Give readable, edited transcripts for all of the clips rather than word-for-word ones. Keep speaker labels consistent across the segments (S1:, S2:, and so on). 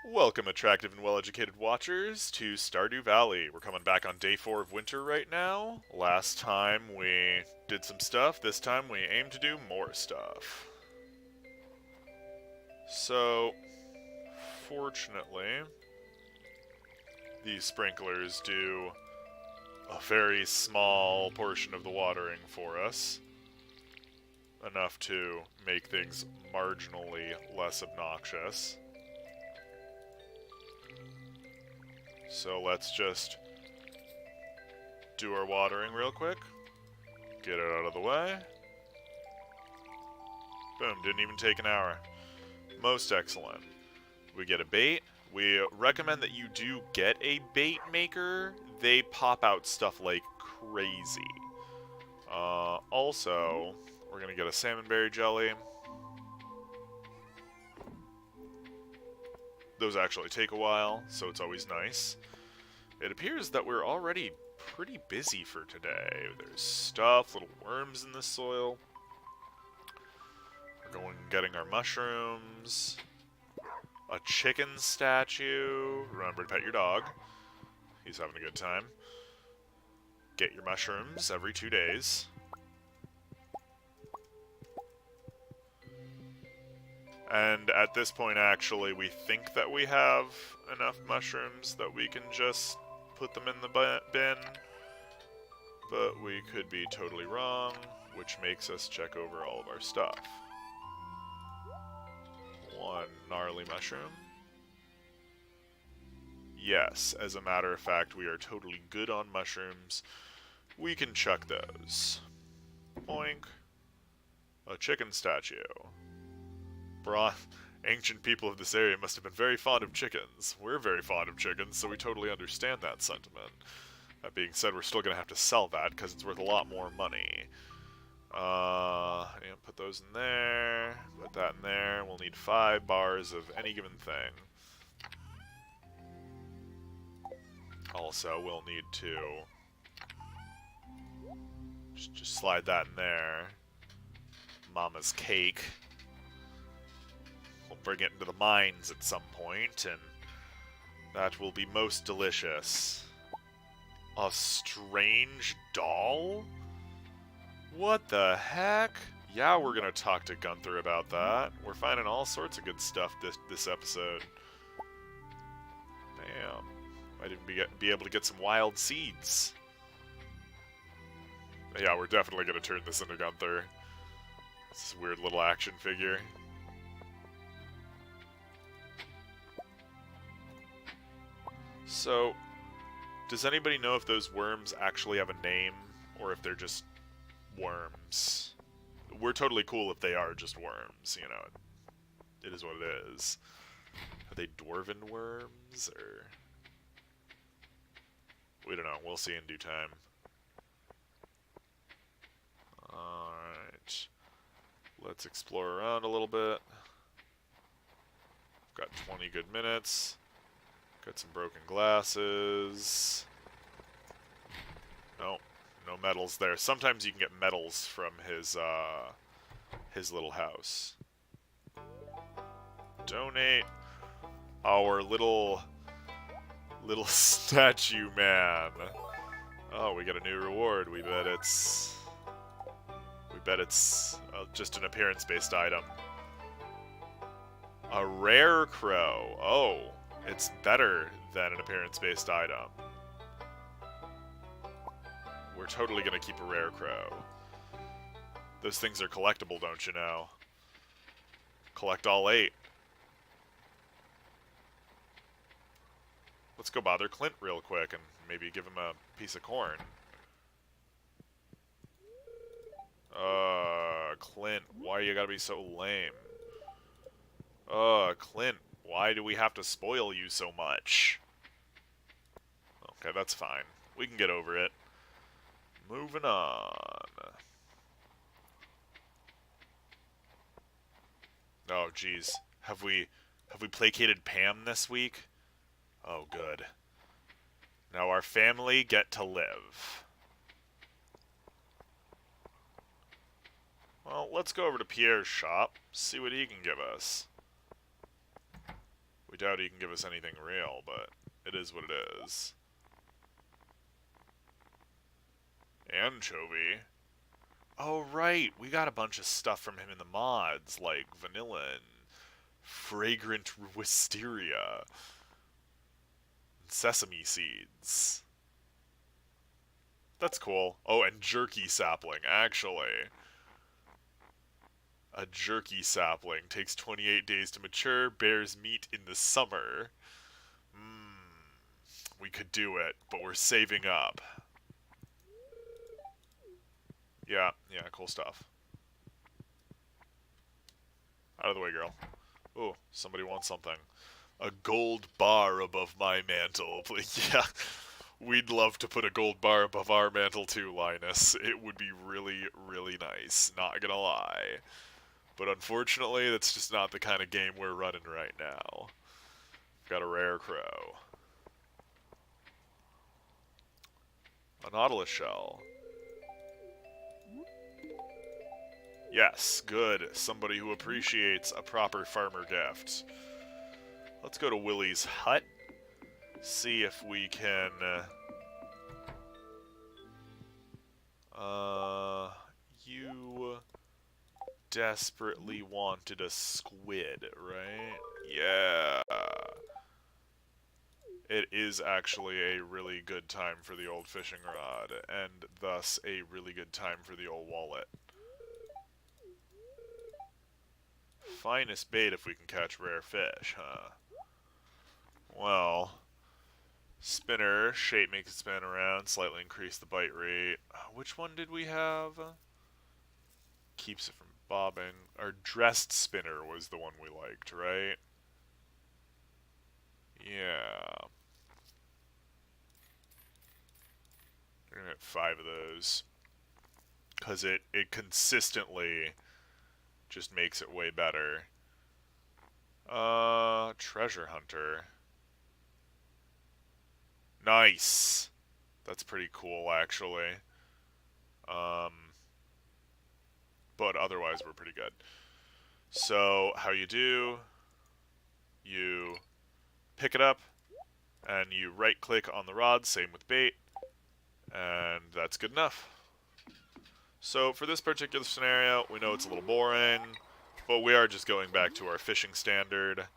S1: Welcome, attractive and well-educated watchers, to Stardew Valley. We're coming back on day 4 of winter right now. Last time we did some stuff, this time we aim to do more stuff. So, fortunately, these sprinklers do a very small portion of the watering for us. Enough to make things marginally less obnoxious. So let's just do our watering real quick. Get it out of the way. Boom, didn't even take an hour. Most excellent. We get a bait. We recommend that you do get a bait maker. They pop out stuff like crazy. Also, we're going to get a salmonberry jelly. Those actually take a while, so it's always nice. It appears that we're already pretty busy for today. There's stuff, little worms in the soil. We're going and getting our mushrooms. A chicken statue. Remember to pet your dog. He's having a good time. Get your mushrooms every 2 days. And at this point, actually, we think that we have enough mushrooms that we can just put them in the bin. But we could be totally wrong, which makes us check over all of our stuff. One gnarly mushroom. Yes, as a matter of fact, we are totally good on mushrooms. We can chuck those. Boink. A chicken statue. Ancient people of this area must have been very fond of chickens. We're very fond of chickens, so we totally understand that sentiment. That being said, we're still going to have to sell that because it's worth a lot more money. And put those in there. Put that in there. We'll need 5 bars of any given thing. Also, we'll need to just slide that in there. Mama's cake. We'll bring it into the mines at some point, and that will be most delicious. A strange doll? What the heck? Yeah, we're gonna talk to Gunther about that. We're finding all sorts of good stuff this episode. Damn. Might even be able to get some wild seeds. Yeah, we're definitely gonna turn this into Gunther. This weird little action figure. So, does anybody know if those worms actually have a name, or if they're just worms? We're totally cool if they are just worms, you know. It is what it is. Are they dwarven worms, or... We don't know. We'll see in due time. Alright. Let's explore around a little bit. Got 20 good minutes. Got some broken glasses. No, no medals there. Sometimes you can get medals from his little house. Donate our little statue man. Oh, we got a new reward. We bet it's just an appearance-based item. A rare crow. Oh. It's better than an appearance-based item. We're totally gonna keep a rare crow. Those things are collectible, don't you know? Collect all 8. Let's go bother Clint real quick and maybe give him a piece of corn. Clint, why you gotta be so lame? Clint, why do we have to spoil you so much? Okay, that's fine. We can get over it. Moving on. Oh, jeez. Have we placated Pam this week? Oh, good. Now our family get to live. Well, let's go over to Pierre's shop, see what he can give us. We doubt he can give us anything real, but it is what it is. Anchovy? Oh, right, we got a bunch of stuff from him in the mods, like vanilla and fragrant wisteria, and sesame seeds. That's cool. Oh, and jerky sapling, actually. A jerky sapling takes 28 days to mature, bears meat in the summer. We could do it, but we're saving up. Yeah, cool stuff. Out of the way, girl. Oh, somebody wants something. A gold bar above my mantle. Yeah, we'd love to put a gold bar above our mantle too, Linus. It would be really, really nice. Not gonna lie. But unfortunately, that's just not the kind of game we're running right now. Got a rare crow. A nautilus shell. Yes, good. Somebody who appreciates a proper farmer gift. Let's go to Willie's hut. See if we can... you desperately wanted a squid, right? Yeah. It is actually a really good time for the old fishing rod, and thus a really good time for the old wallet. Finest bait if we can catch rare fish, huh? Well, spinner, shape makes it spin around, slightly increase the bite rate. Which one did we have? Keeps it from bobbing. Our dressed spinner was the one we liked, right? Yeah. We're gonna get 5 of those. Because it consistently just makes it way better. Treasure hunter. Nice. That's pretty cool, actually. But otherwise, we're pretty good. So, how you do, you pick it up, and you right-click on the rod, same with bait, and that's good enough. So, for this particular scenario, we know it's a little boring, but we are just going back to our fishing standard.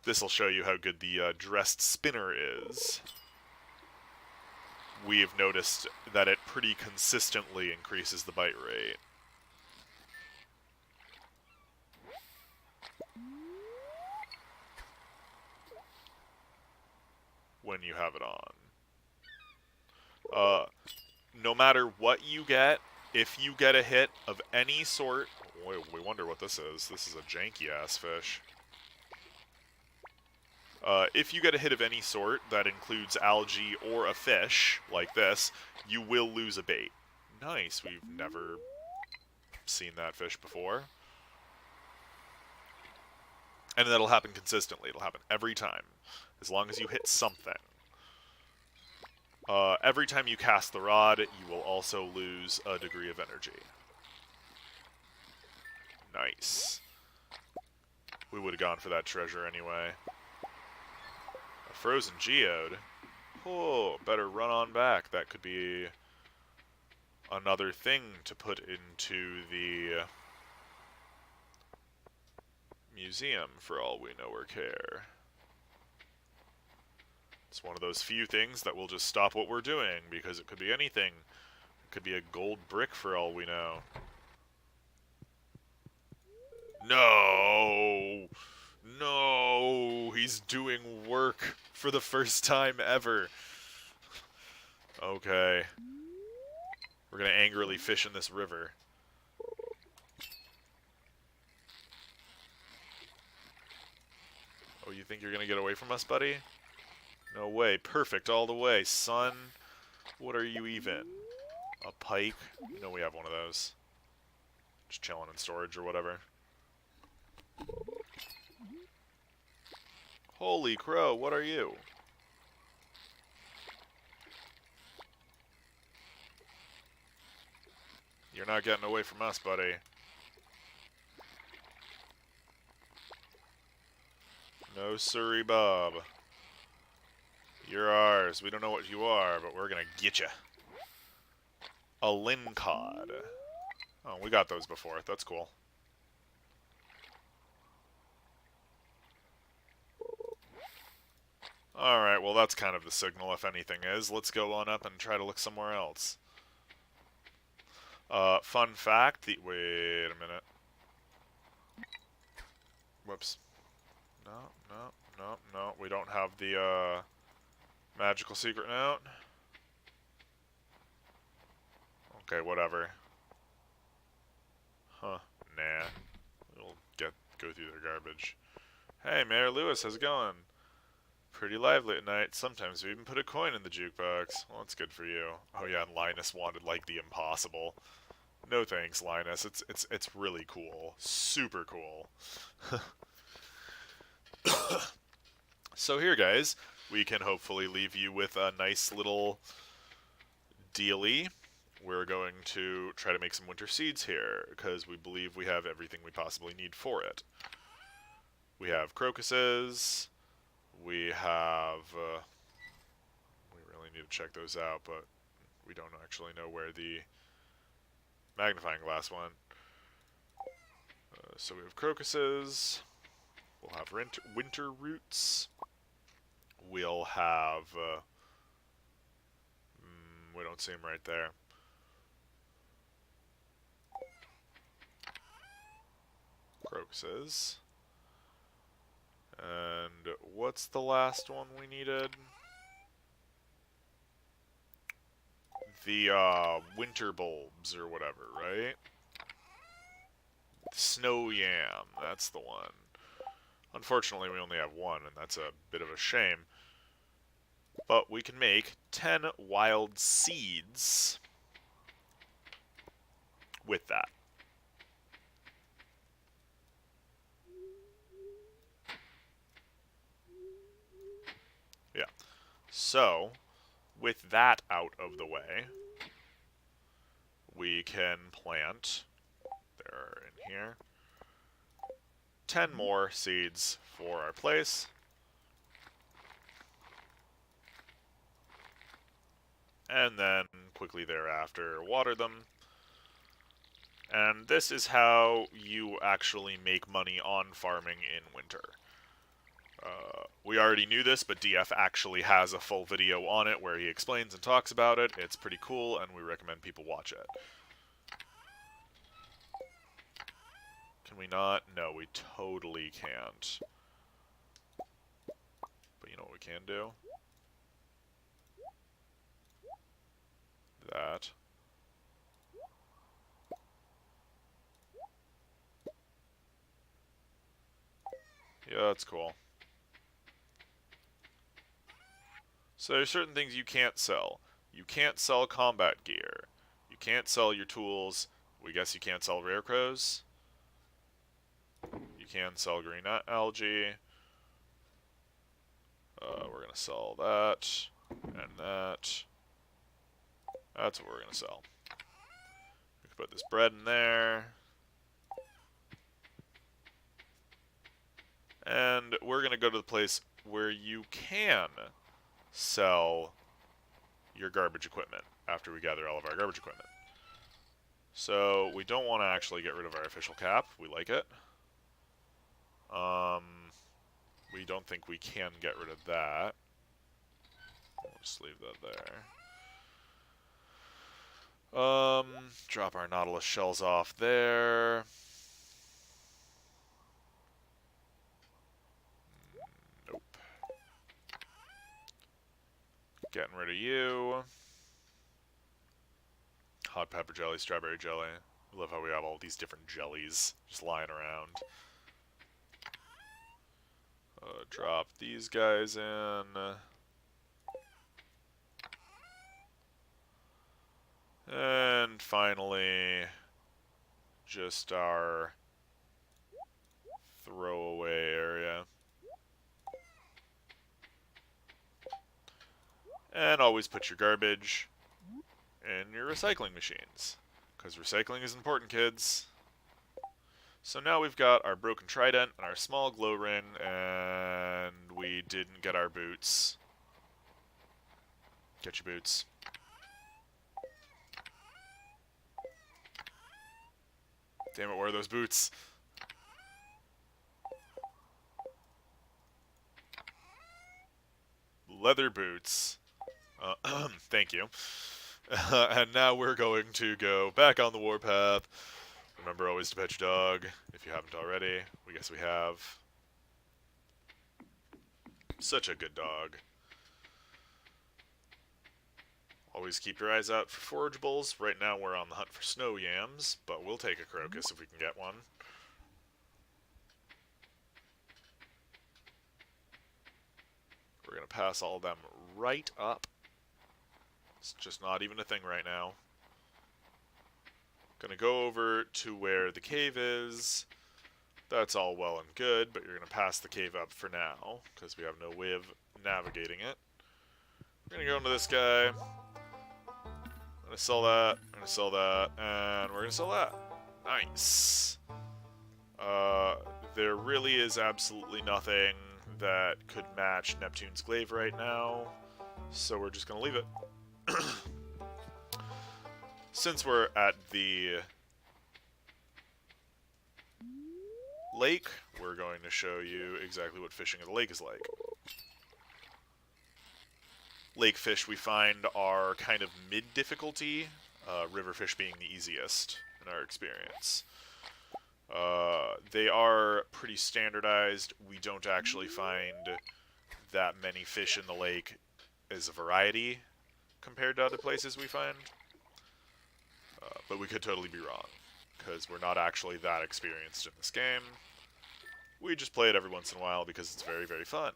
S1: This will show you how good the dressed spinner is. We have noticed that it pretty consistently increases the bite rate. When you have it on. No matter what you get, if you get a hit of any sort... we wonder what this is. This is a janky-ass fish. If you get a hit of any sort that includes algae or a fish, like this, you will lose a bait. Nice, we've never seen that fish before. And that'll happen consistently. It'll happen every time, as long as you hit something. Every time you cast the rod, you will also lose a degree of energy. Nice. We would have gone for that treasure anyway. A frozen geode? Oh, better run on back. That could be another thing to put into the museum for all we know or care. It's one of those few things that will just stop what we're doing, because it could be anything. It could be a gold brick for all we know. No! No! He's doing work for the first time ever. Okay. We're gonna angrily fish in this river. Oh, you think you're gonna get away from us, buddy? No way. Perfect all the way, son. What are you even? A pike? You know we have one of those. Just chilling in storage or whatever. Holy crow, what are you? You're not getting away from us, buddy. No siree, Bob. You're ours. We don't know what you are, but we're gonna get you. A lincod. Oh, we got those before. That's cool. Alright, well that's kind of the signal, if anything is. Let's go on up and try to look somewhere else. Fun fact, wait a minute. Whoops. No, we don't have the, magical secret note. Okay, whatever. Huh, nah. We'll go through their garbage. Hey, Mayor Lewis, how's it going? Pretty lively at night. Sometimes we even put a coin in the jukebox. Well, that's good for you. Oh yeah, and Linus wanted, like, the impossible. No thanks, Linus. It's really cool. Super cool. So here, guys, we can hopefully leave you with a nice little dealie. We're going to try to make some winter seeds here, because we believe we have everything we possibly need for it. We have crocuses. We have... we really need to check those out, but we don't actually know where the magnifying glass went. So we have crocuses. We'll have winter roots. We'll have... we don't see them right there. Crocuses. And what's the last one we needed? The winter bulbs or whatever, right? Snow yam, that's the one. Unfortunately, we only have one, and that's a bit of a shame. But we can make 10 wild seeds with that. Yeah. So, with that out of the way, we can plant, they're in here, 10 more seeds for our place. And then, quickly thereafter, water them. And this is how you actually make money on farming in winter. We already knew this, but DF actually has a full video on it where he explains and talks about it. It's pretty cool, and we recommend people watch it. Can we not? No, we totally can't. But you know what we can do? That. Yeah, that's cool. So there's certain things you can't sell. You can't sell combat gear. You can't sell your tools. We guess you can't sell rare crows. You can sell green algae. We're going to sell that and that. That's what we're going to sell. We can put this bread in there. And we're going to go to the place where you can sell your garbage equipment after we gather all of our garbage equipment. So we don't want to actually get rid of our official cap. We like it. We don't think we can get rid of that. We'll just leave that there. Drop our Nautilus shells off there. Nope. Getting rid of you. Hot pepper jelly, strawberry jelly. I love how we have all these different jellies just lying around. Drop these guys in. And finally, just our throwaway area. And always put your garbage in your recycling machines, because recycling is important, kids. So now we've got our broken trident and our small glow ring, and didn't get our boots. Get your boots. Damn it, where are those boots? Leather boots. Thank you. And now we're going to go back on the warpath. Remember always to pet your dog, if you haven't already. We guess we have. Such a good dog. Always keep your eyes out for forageables. Right now we're on the hunt for snow yams, but we'll take a crocus if we can get one. We're going to pass all of them right up. It's just not even a thing right now. Gonna go over to where the cave is. That's all well and good, but you're gonna pass the cave up for now, because we have no way of navigating it. We're gonna go into this guy. I'm gonna sell that, I'm gonna sell that, and we're gonna sell that. Nice. There really is absolutely nothing that could match Neptune's Grave right now, so we're just gonna leave it. Since we're at the lake, we're going to show you exactly what fishing at the lake is like. Lake fish we find are kind of mid-difficulty, river fish being the easiest in our experience. They are pretty standardized. We don't actually find that many fish in the lake as a variety compared to other places we find. But we could totally be wrong, because we're not actually that experienced in this game. We just play it every once in a while because it's very, very fun.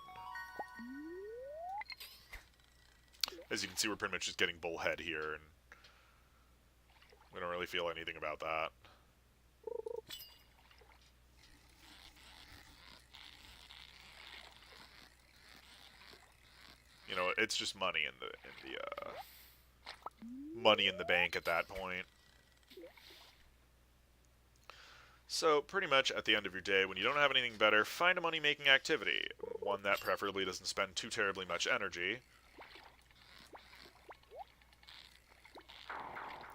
S1: As you can see, we're pretty much just getting bullhead here, and we don't really feel anything about that. You know, it's just money in the money in the bank at that point. So, pretty much at the end of your day, when you don't have anything better, find a money-making activity. One that preferably doesn't spend too terribly much energy.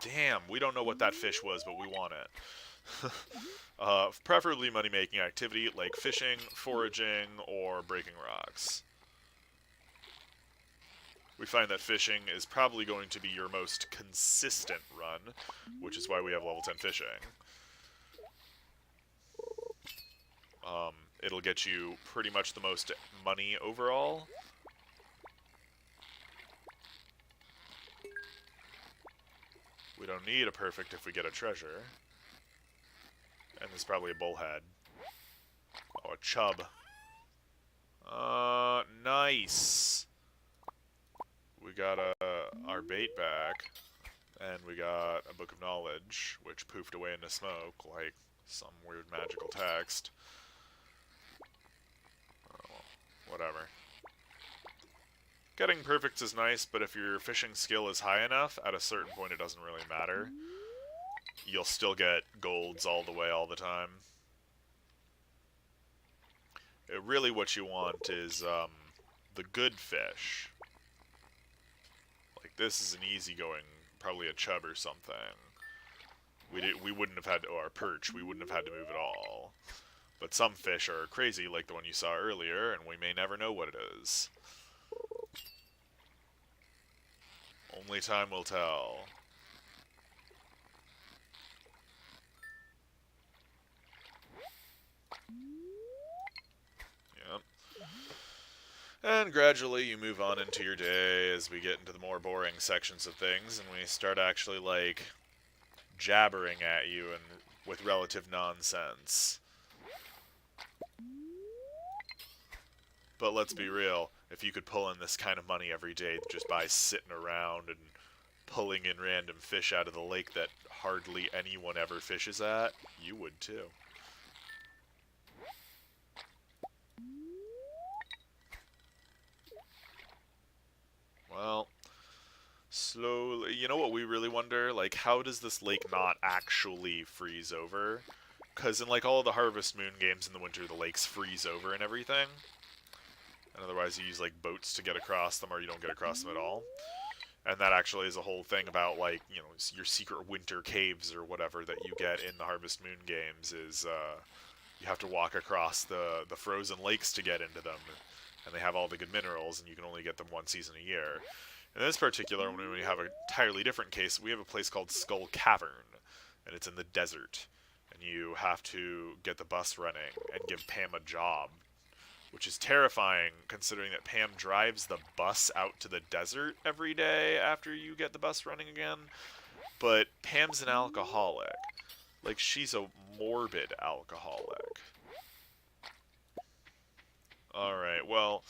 S1: Damn, we don't know what that fish was, but we want it. Preferably money-making activity like fishing, foraging, or breaking rocks. We find that fishing is probably going to be your most consistent run, which is why we have level 10 fishing. It'll get you pretty much the most money overall. We don't need a perfect if we get a treasure. And there's probably a bullhead. Oh, a chub. Nice. We got our bait back. And we got a book of knowledge, which poofed away into smoke like some weird magical text. Whatever. Getting perfects is nice, but if your fishing skill is high enough, at a certain point it doesn't really matter. You'll still get golds all the way, all the time. Really what you want is the good fish. Like this is an easygoing, probably a chub or something. We wouldn't have had to, or a perch, we wouldn't have had to move at all. But some fish are crazy, like the one you saw earlier, and we may never know what it is. Only time will tell. Yep. And gradually you move on into your day as we get into the more boring sections of things, and we start actually, like, jabbering at you and with relative nonsense. But let's be real, if you could pull in this kind of money every day just by sitting around and pulling in random fish out of the lake that hardly anyone ever fishes at, you would too. Well, slowly, you know what we really wonder? Like, how does this lake not actually freeze over? Because in, like, all of the Harvest Moon games in the winter, the lakes freeze over and everything. And otherwise otherwise you use like boats to get across them, or you don't get across them at all. And that actually is a whole thing about, like, you know, your secret winter caves or whatever that you get in the Harvest Moon games is, you have to walk across the frozen lakes to get into them. And they have all the good minerals, and you can only get them one season a year. In this particular one, we have an entirely different case. We have a place called Skull Cavern, and it's in the desert. And you have to get the bus running and give Pam a job, which is terrifying considering that Pam drives the bus out to the desert every day after you get the bus running again. But Pam's an alcoholic. Like, she's a morbid alcoholic. Alright, well,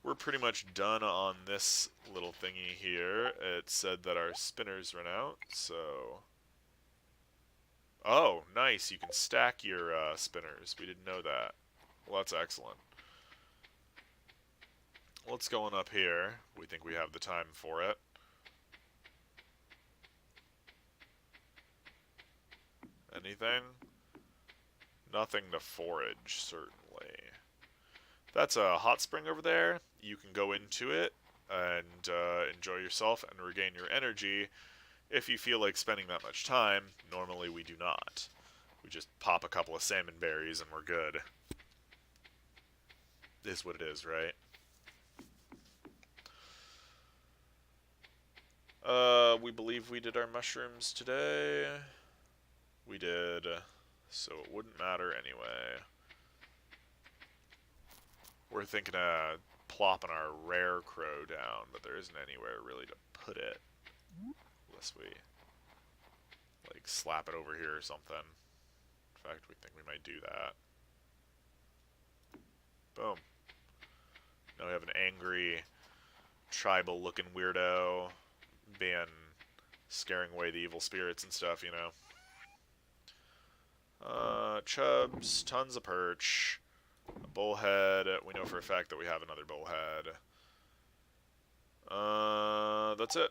S1: we're pretty much done on this little thingy here. It said that our spinners run out, so... Oh, nice, you can stack your spinners. We didn't know that. Well, that's excellent. What's going up here? We think we have the time for it. Anything? Nothing to forage, certainly. That's a hot spring over there. You can go into it and enjoy yourself and regain your energy if you feel like spending that much time. Normally we do not. We just pop a couple of salmon berries and we're good. Is what it is, right? We believe we did our mushrooms today. We did, so it wouldn't matter anyway. We're thinking of plopping our rare crow down, but there isn't anywhere really to put it. Unless we, like, slap it over here or something. In fact, we think we might do that. Boom. Now we have an angry, tribal-looking weirdo scaring away the evil spirits and stuff, you know. Chubs, tons of perch, a bullhead. We know for a fact that we have another bullhead. That's it.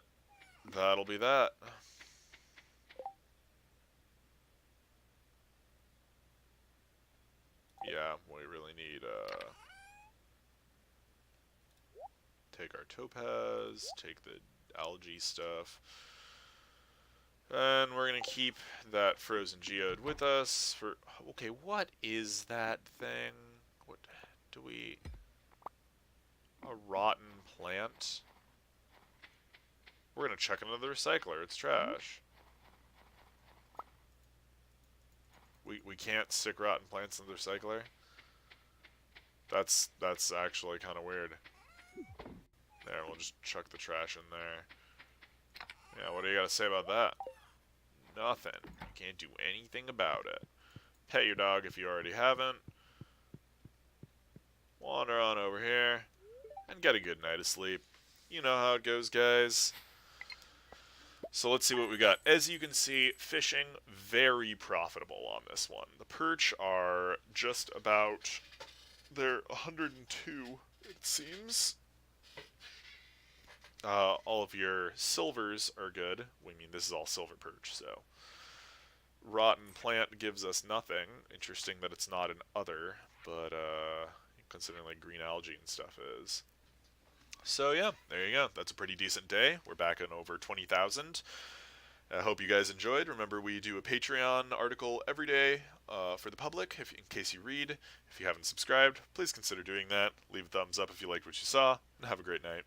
S1: That'll be that. Yeah, we really need, take our topaz, take the algae stuff. And we're going to keep that frozen geode with us for... Okay, what is that thing? What do we... A rotten plant? We're going to check into the recycler. It's trash. We can't stick rotten plants in the recycler? That's actually kind of weird. There, we'll just chuck the trash in there. Yeah, what do you got to say about that? Nothing. You can't do anything about it. Pet your dog if you already haven't. Wander on over here and get a good night of sleep. You know how it goes, guys. So let's see what we got. As you can see, fishing, very profitable on this one. The perch are just about... They're 102, it seems. All of your silvers are good. We mean, this is all silver perch, so. Rotten plant gives us nothing. Interesting that it's not an other, but considering like green algae and stuff is. So yeah, there you go. That's a pretty decent day. We're back on over 20,000. I hope you guys enjoyed. Remember, we do a Patreon article every day for the public, in case you read. If you haven't subscribed, please consider doing that. Leave a thumbs up if you liked what you saw, and have a great night.